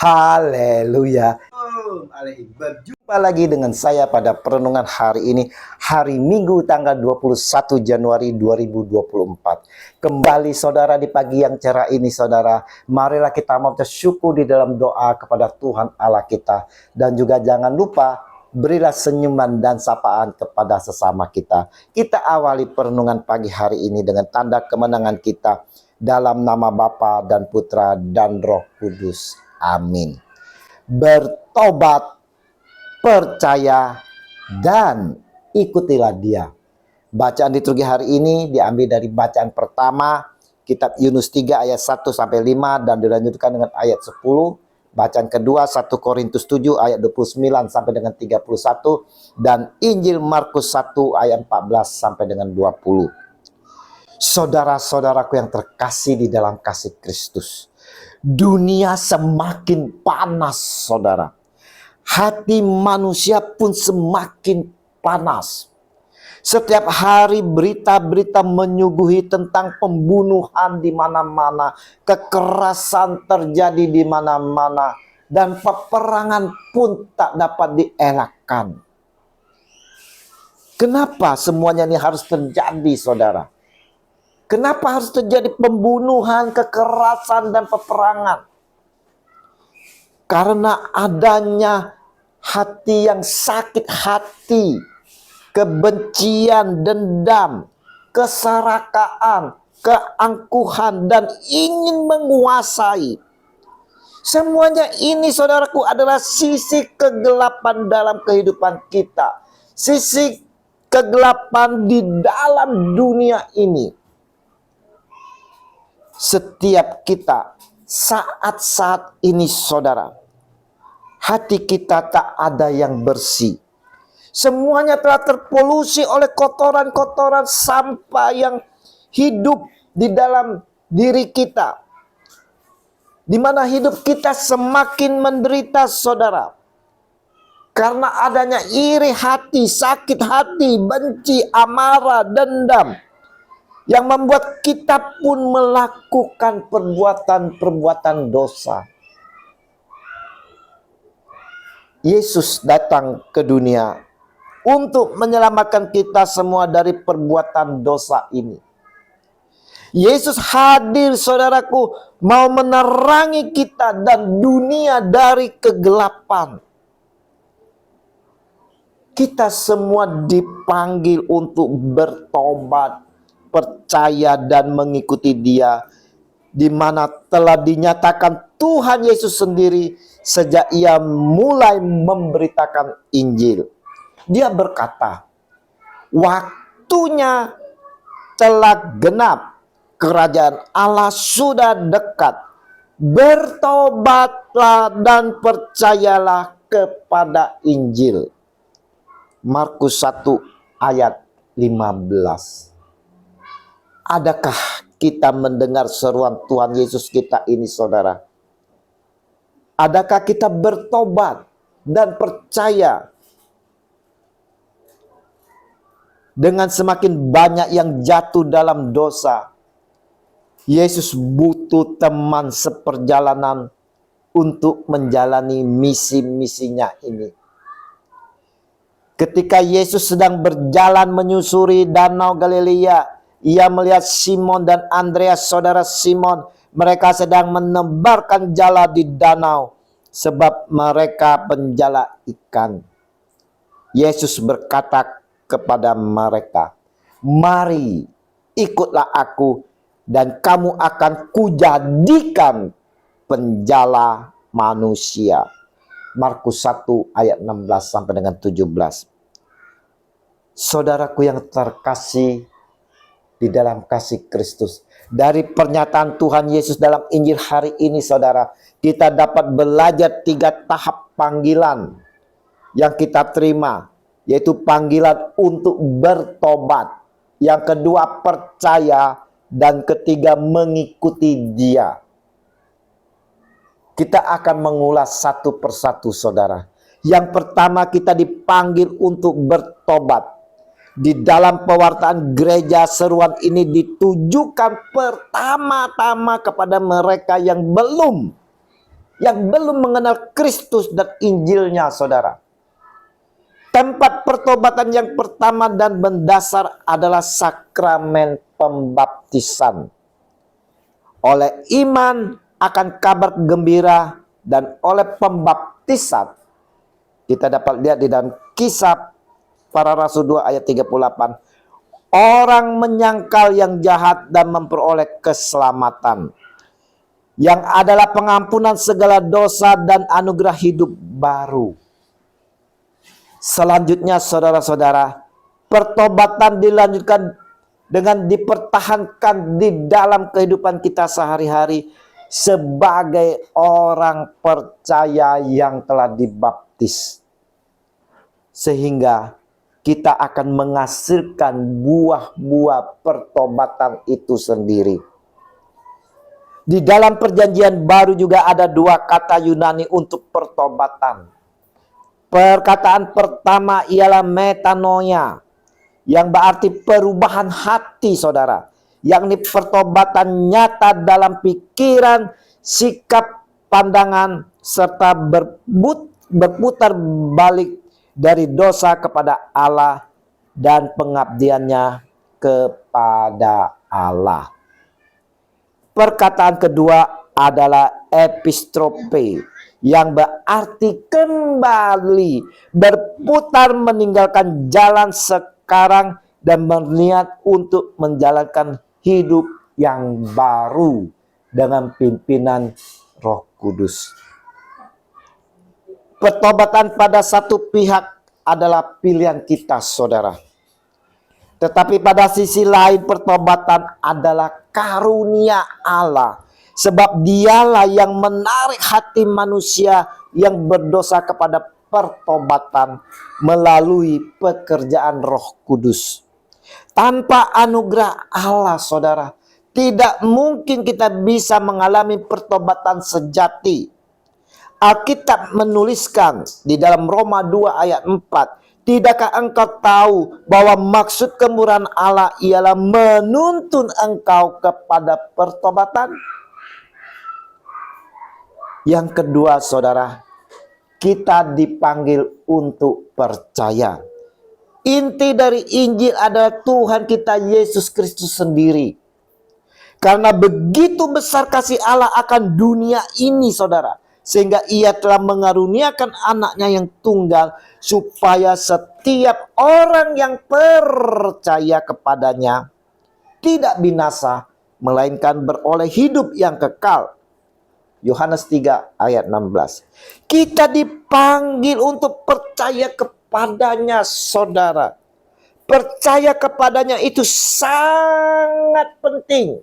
Haleluya. Berjumpa lagi dengan saya pada perenungan hari ini, hari Minggu tanggal 21 Januari 2024. Kembali saudara di pagi yang cerah ini saudara, marilah kita mau bersyukur di dalam doa kepada Tuhan Allah kita. Dan juga jangan lupa, berilah senyuman dan sapaan kepada sesama kita. Kita awali perenungan pagi hari ini dengan tanda kemenangan kita. Dalam nama Bapa dan Putra dan Roh Kudus. Amin. Bertobat, percaya, dan ikutilah Dia. Bacaan liturgi hari ini diambil dari bacaan pertama kitab Yunus 3 ayat 1 sampai 5 dan dilanjutkan dengan ayat 10. Bacaan kedua 1 Korintus 7 ayat 29 sampai dengan 31 dan Injil Markus 1 ayat 14 sampai dengan 20. Saudara-saudaraku yang terkasih di dalam kasih Kristus, dunia semakin panas, saudara. Hati manusia pun semakin panas. Setiap hari berita-berita menyuguhi tentang pembunuhan di mana-mana, kekerasan terjadi di mana-mana, dan peperangan pun tak dapat dielakkan. Kenapa semuanya ini harus terjadi, saudara? Kenapa harus terjadi pembunuhan, kekerasan, dan peperangan? Karena adanya hati yang sakit hati, kebencian, dendam, keserakaan, keangkuhan, dan ingin menguasai. Semuanya ini, saudaraku, adalah sisi kegelapan dalam kehidupan kita. Sisi kegelapan di dalam dunia ini. Setiap kita saat-saat ini saudara, hati kita tak ada yang bersih. Semuanya telah terpolusi oleh kotoran-kotoran sampah yang hidup di dalam diri kita. Di mana hidup kita semakin menderita saudara. Karena adanya iri hati, sakit hati, benci, amarah, dendam. Yang membuat kita pun melakukan perbuatan-perbuatan dosa. Yesus datang ke dunia untuk menyelamatkan kita semua dari perbuatan dosa ini. Yesus hadir, saudaraku, mau menerangi kita dan dunia dari kegelapan. Kita semua dipanggil untuk bertobat, percaya dan mengikuti Dia, di mana telah dinyatakan Tuhan Yesus sendiri sejak Ia mulai memberitakan Injil. Dia berkata, waktunya telah genap, kerajaan Allah sudah dekat. Bertobatlah dan percayalah kepada Injil. Markus 1 ayat 15. Adakah kita mendengar seruan Tuhan Yesus kita ini, saudara? Adakah kita bertobat dan percaya? Dengan semakin banyak yang jatuh dalam dosa, Yesus butuh teman seperjalanan untuk menjalani misi-misinya ini. Ketika Yesus sedang berjalan menyusuri Danau Galilea, Ia melihat Simon dan Andreas, saudara Simon. Mereka sedang menebarkan jala di danau, sebab mereka penjala ikan. Yesus berkata kepada mereka, "Mari, ikutlah aku, dan kamu akan kujadikan penjala manusia." Markus 1 ayat 16 sampai dengan 17. Saudaraku yang terkasih di dalam kasih Kristus, dari pernyataan Tuhan Yesus dalam Injil hari ini saudara, kita dapat belajar 3 tahap panggilan yang kita terima, yaitu panggilan untuk bertobat, yang kedua percaya, dan ketiga mengikuti Dia. Kita akan mengulas satu persatu saudara. Yang pertama, kita dipanggil untuk bertobat. Di dalam pewartaan gereja, seruan ini ditujukan pertama-tama kepada mereka yang belum yang belum mengenal Kristus dan Injilnya, saudara. Tempat pertobatan yang pertama dan mendasar adalah sakramen pembaptisan. Oleh iman akan kabar gembira dan oleh pembaptisan, kita dapat lihat di dalam Kisah Para Rasul 2 ayat 38, orang menyangkal yang jahat dan memperoleh keselamatan, yang adalah pengampunan segala dosa dan anugerah hidup baru. Selanjutnya, saudara-saudara, pertobatan dilanjutkan dengan dipertahankan di dalam kehidupan kita sehari-hari sebagai orang percaya yang telah dibaptis. Sehingga kita akan menghasilkan buah-buah pertobatan itu sendiri. Di dalam perjanjian baru juga ada dua kata Yunani untuk pertobatan. Perkataan pertama ialah metanoia, yang berarti perubahan hati, saudara. Yakni pertobatan nyata dalam pikiran, sikap, pandangan, serta berputar balik dari dosa kepada Allah dan pengabdiannya kepada Allah. Perkataan kedua adalah epistrope, yang berarti kembali, berputar meninggalkan jalan sekarang dan berniat untuk menjalankan hidup yang baru dengan pimpinan Roh Kudus. Pertobatan pada satu pihak adalah pilihan kita, saudara. Tetapi pada sisi lain pertobatan adalah karunia Allah. Sebab dialah yang menarik hati manusia yang berdosa kepada pertobatan melalui pekerjaan Roh Kudus. Tanpa anugerah Allah, saudara, tidak mungkin kita bisa mengalami pertobatan sejati. Alkitab menuliskan di dalam Roma 2 ayat 4, tidakkah engkau tahu bahwa maksud kemurahan Allah ialah menuntun engkau kepada pertobatan? Yang kedua, saudara, kita dipanggil untuk percaya. Inti dari Injil adalah Tuhan kita Yesus Kristus sendiri. Karena begitu besar kasih Allah akan dunia ini, saudara, sehingga ia telah mengaruniakan anaknya yang tunggal, supaya setiap orang yang percaya kepadanya tidak binasa, melainkan beroleh hidup yang kekal. Yohanes 3 ayat 16. Kita dipanggil untuk percaya kepadanya, saudara. Percaya kepadanya itu sangat penting.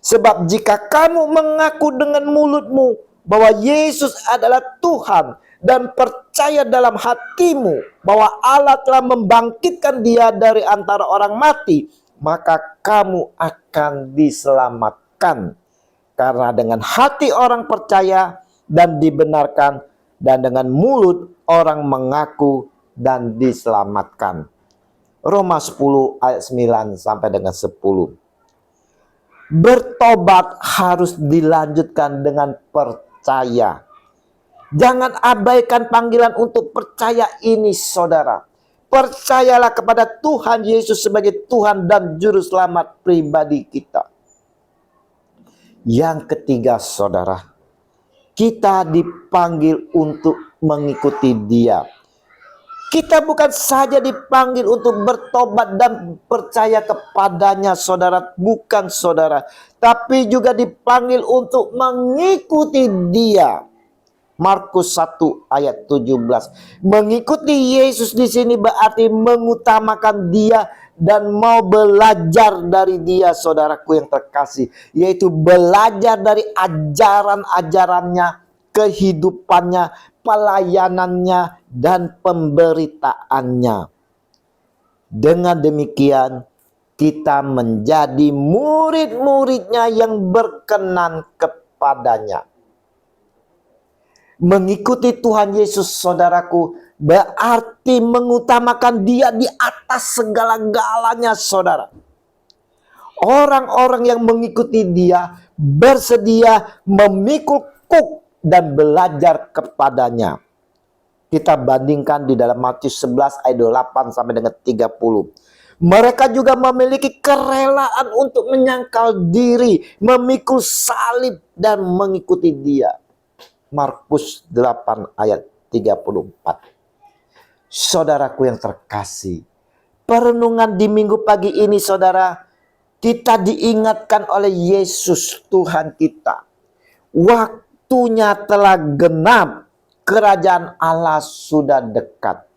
Sebab jika kamu mengaku dengan mulutmu bahwa Yesus adalah Tuhan dan percaya dalam hatimu bahwa Allah telah membangkitkan dia dari antara orang mati, maka kamu akan diselamatkan. Karena dengan hati orang percaya dan dibenarkan, dan dengan mulut orang mengaku dan diselamatkan. Roma 10 ayat 9 sampai dengan 10. Bertobat harus dilanjutkan dengan percaya. Jangan abaikan panggilan untuk percaya ini, saudara. Percayalah kepada Tuhan Yesus sebagai Tuhan dan Juru Selamat pribadi kita. Yang ketiga, saudara, kita dipanggil untuk mengikuti Dia. Kita bukan saja dipanggil untuk bertobat dan percaya kepadanya, saudara, bukan, saudara, tapi juga dipanggil untuk mengikuti Dia. Markus 1 ayat 17. Mengikuti Yesus di sini berarti mengutamakan Dia dan mau belajar dari Dia, saudaraku yang terkasih, yaitu belajar dari ajaran-ajarannya, kehidupannya, pelayanannya, dan pemberitaannya. Dengan demikian kita menjadi murid-muridnya yang berkenan kepadanya. Mengikuti Tuhan Yesus, saudaraku, berarti mengutamakan Dia di atas segala-galanya, saudara. Orang-orang yang mengikuti Dia bersedia memikul kuk dan belajar kepadanya. Kita bandingkan di dalam Matius 11 ayat 8 sampai dengan 30. Mereka juga memiliki kerelaan untuk menyangkal diri, memikul salib dan mengikuti dia. Markus 8 ayat 34. Saudaraku yang terkasih, perenungan di minggu pagi ini saudara, kita diingatkan oleh Yesus Tuhan kita. Waktunya telah genap, kerajaan Allah sudah dekat.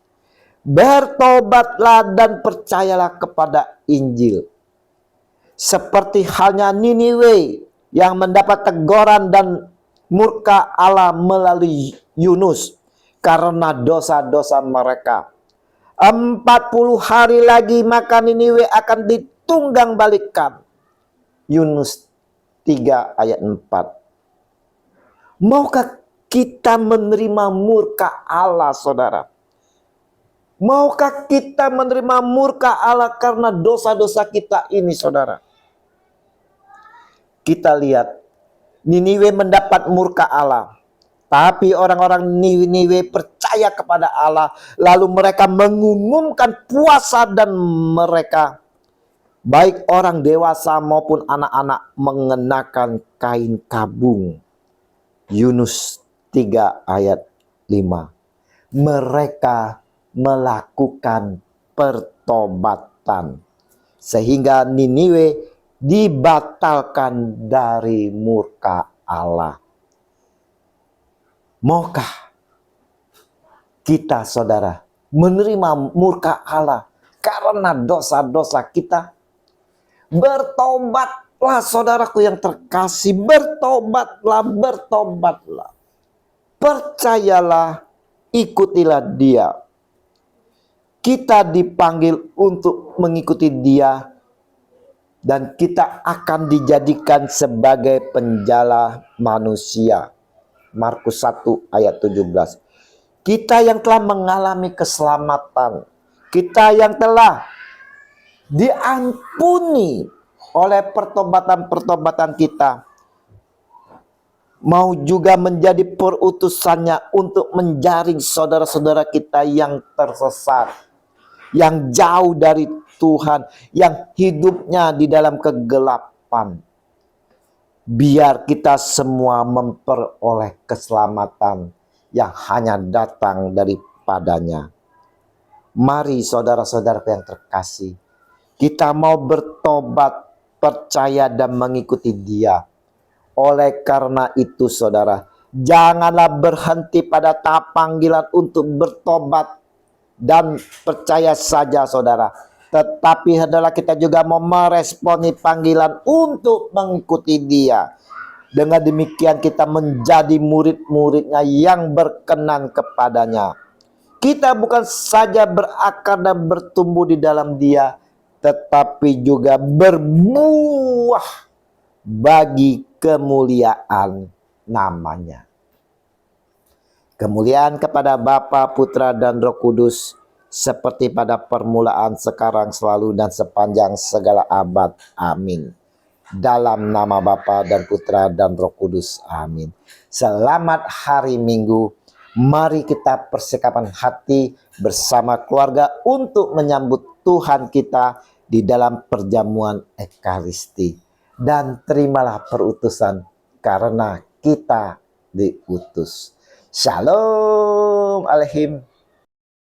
Bertobatlah dan percayalah kepada Injil. Seperti halnya Niniwe yang mendapat teguran dan murka Allah melalui Yunus karena dosa-dosa mereka. 40 hari lagi maka Niniwe akan ditunggang balikan. Yunus 3 ayat 4. Maukah kita menerima murka Allah, saudara? Maukah kita menerima murka Allah karena dosa-dosa kita ini, saudara? Kita lihat, Niniwe mendapat murka Allah. Tapi orang-orang Niniwe percaya kepada Allah. Lalu mereka mengumumkan puasa dan mereka, baik orang dewasa maupun anak-anak, mengenakan kain kabung. Yunus 3 ayat 5. Mereka melakukan pertobatan sehingga Niniwe dibatalkan dari murka Allah. Maukah kita, saudara, menerima murka Allah karena dosa-dosa kita? Bertobatlah, saudaraku yang terkasih, bertobatlah, bertobatlah. Percayalah, ikutilah dia. Kita dipanggil untuk mengikuti dia dan kita akan dijadikan sebagai penjala manusia. Markus 1 ayat 17. Kita yang telah mengalami keselamatan, kita yang telah diampuni oleh pertobatan-pertobatan kita, mau juga menjadi perutusannya untuk menjaring saudara-saudara kita yang tersesat, yang jauh dari Tuhan, yang hidupnya di dalam kegelapan. Biar kita semua memperoleh keselamatan yang hanya datang daripadanya. Mari saudara-saudara yang terkasih, kita mau bertobat, percaya dan mengikuti dia. Oleh karena itu saudara, janganlah berhenti pada tahap panggilan untuk bertobat dan percaya saja saudara. Tetapi adalah kita juga mau meresponi panggilan untuk mengikuti dia. Dengan demikian kita menjadi murid-muridnya yang berkenan kepadanya. Kita bukan saja berakar dan bertumbuh di dalam dia, tetapi juga berbuah bagi kemuliaan namanya. Kemuliaan kepada Bapa, Putra, dan Roh Kudus, seperti pada permulaan, sekarang, selalu, dan sepanjang segala abad. Amin. Dalam nama Bapa dan Putra dan Roh Kudus. Amin. Selamat hari Minggu. Mari kita persikapan hati bersama keluarga untuk menyambut Tuhan kita di dalam perjamuan Ekaristi. Dan terimalah perutusan karena kita diutus. Shalom Aleihim.